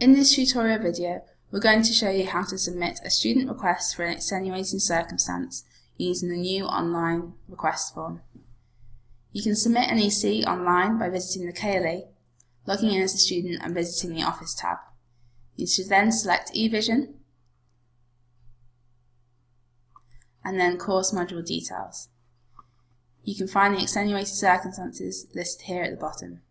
In this tutorial video, we're going to show you how to submit a student request for an extenuating circumstance using the new online request form. You can submit an EC online by visiting the KLE, logging in as a student and visiting the Office tab. You should then select eVision and then course module details. You can find the extenuating circumstances listed here at the bottom.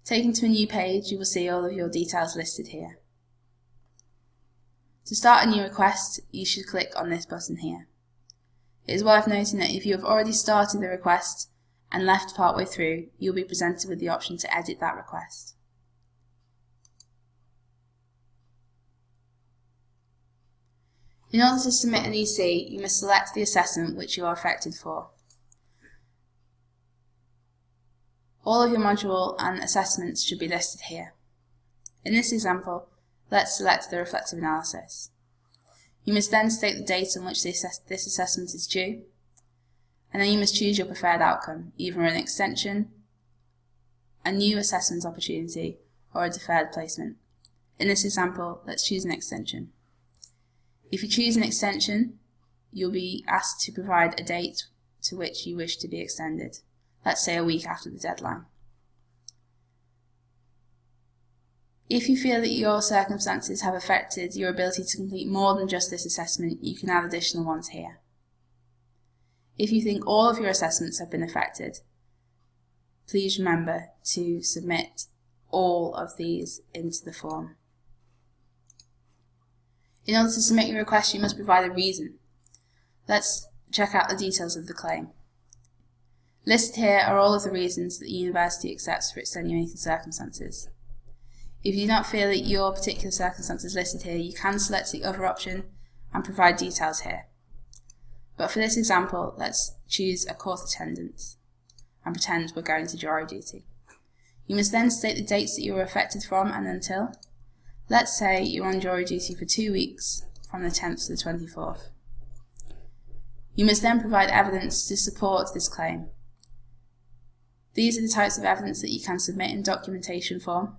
Taken to a new page, you will see all of your details listed here. To start a new request, you should click on this button here. It is worth noting that if you have already started the request and left partway through, you will be presented with the option to edit that request. In order to submit an EC, you must select the assessment which you are affected for. All of your module and assessments should be listed here. In this example, let's select the reflective analysis. You must then state the date on which this assessment is due, and then you must choose your preferred outcome, either an extension, a new assessment opportunity, or a deferred placement. In this example, let's choose an extension. If you choose an extension, you'll be asked to provide a date to which you wish to be extended. Let's say a week after the deadline. If you feel that your circumstances have affected your ability to complete more than just this assessment, you can add additional ones here. If you think all of your assessments have been affected, please remember to submit all of these into the form. In order to submit your request, you must provide a reason. Let's check out the details of the claim. Listed here are all of the reasons that the university accepts for extenuating circumstances. If you do not feel that your particular circumstance is listed here, you can select the other option and provide details here. But for this example, let's choose a course attendance and pretend we're going to jury duty. You must then state the dates that you were affected from and until. Let's say you're on jury duty for 2 weeks, from the 10th to the 24th. You must then provide evidence to support this claim. These are the types of evidence that you can submit in documentation form.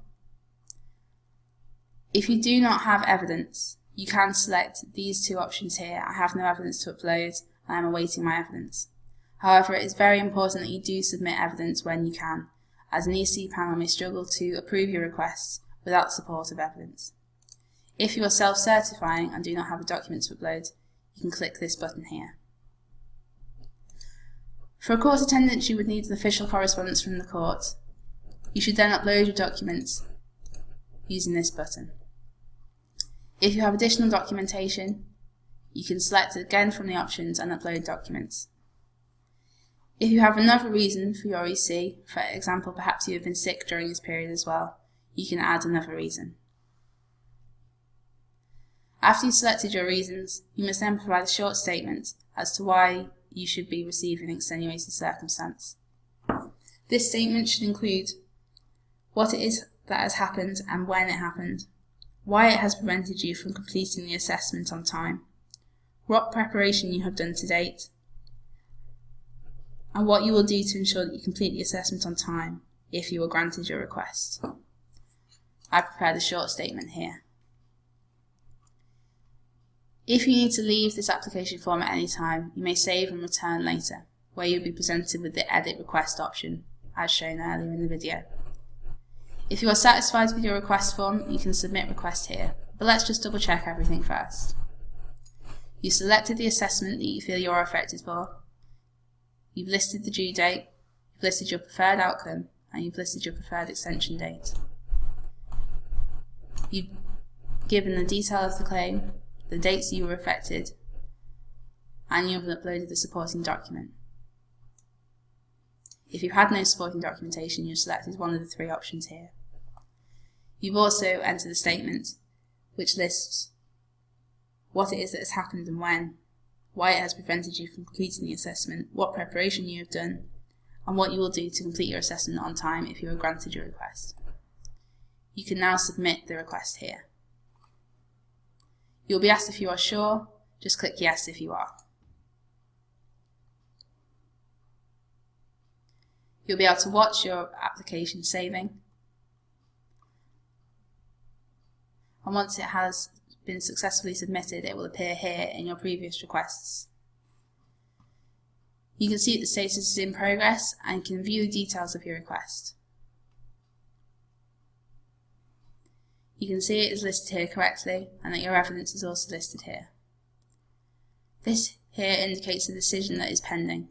If you do not have evidence, you can select these two options here. I have no evidence to upload and I'm awaiting my evidence. However, it is very important that you do submit evidence when you can, as an EC panel may struggle to approve your requests without support of evidence. If you are self-certifying and do not have a document to upload, you can click this button here. For a court attendance, you would need an official correspondence from the court. You should then upload your documents using this button. If you have additional documentation, you can select it again from the options and upload documents. If you have another reason for your EC, for example, perhaps you have been sick during this period as well, you can add another reason. After you've selected your reasons, you must then provide a short statement as to why you should be receiving an extenuating circumstance. This statement should include what it is that has happened and when it happened, why it has prevented you from completing the assessment on time, what preparation you have done to date, and what you will do to ensure that you complete the assessment on time if you are granted your request. I prepared a short statement here. If you need to leave this application form at any time, you may save and return later, where you'll be presented with the Edit Request option, as shown earlier in the video. If you are satisfied with your request form, you can submit request here, but let's just double check everything first. You've selected the assessment that you feel you are affected for, you've listed the due date, you've listed your preferred outcome, and you've listed your preferred extension date. You've given the detail of the claim, the dates you were affected, and you've uploaded the supporting document. If you had no supporting documentation, you've selected one of the three options here. You've also entered a statement which lists what it is that has happened and when, why it has prevented you from completing the assessment, what preparation you have done, and what you will do to complete your assessment on time if you are granted your request. You can now submit the request here. You'll be asked if you are sure, just click yes if you are. You'll be able to watch your application saving, and once it has been successfully submitted, it will appear here in your previous requests. You can see that the status is in progress and can view the details of your request. You can see it is listed here correctly and that your evidence is also listed here. This here indicates a decision that is pending.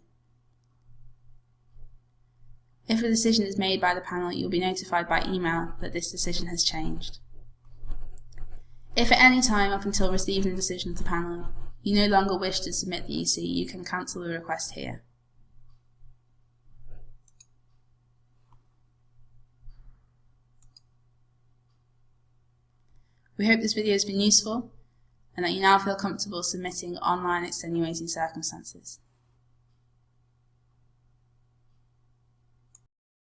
If a decision is made by the panel, you will be notified by email that this decision has changed. If at any time up until receiving the decision of the panel, you no longer wish to submit the EC, you can cancel the request here. We hope this video has been useful and that you now feel comfortable submitting online extenuating circumstances.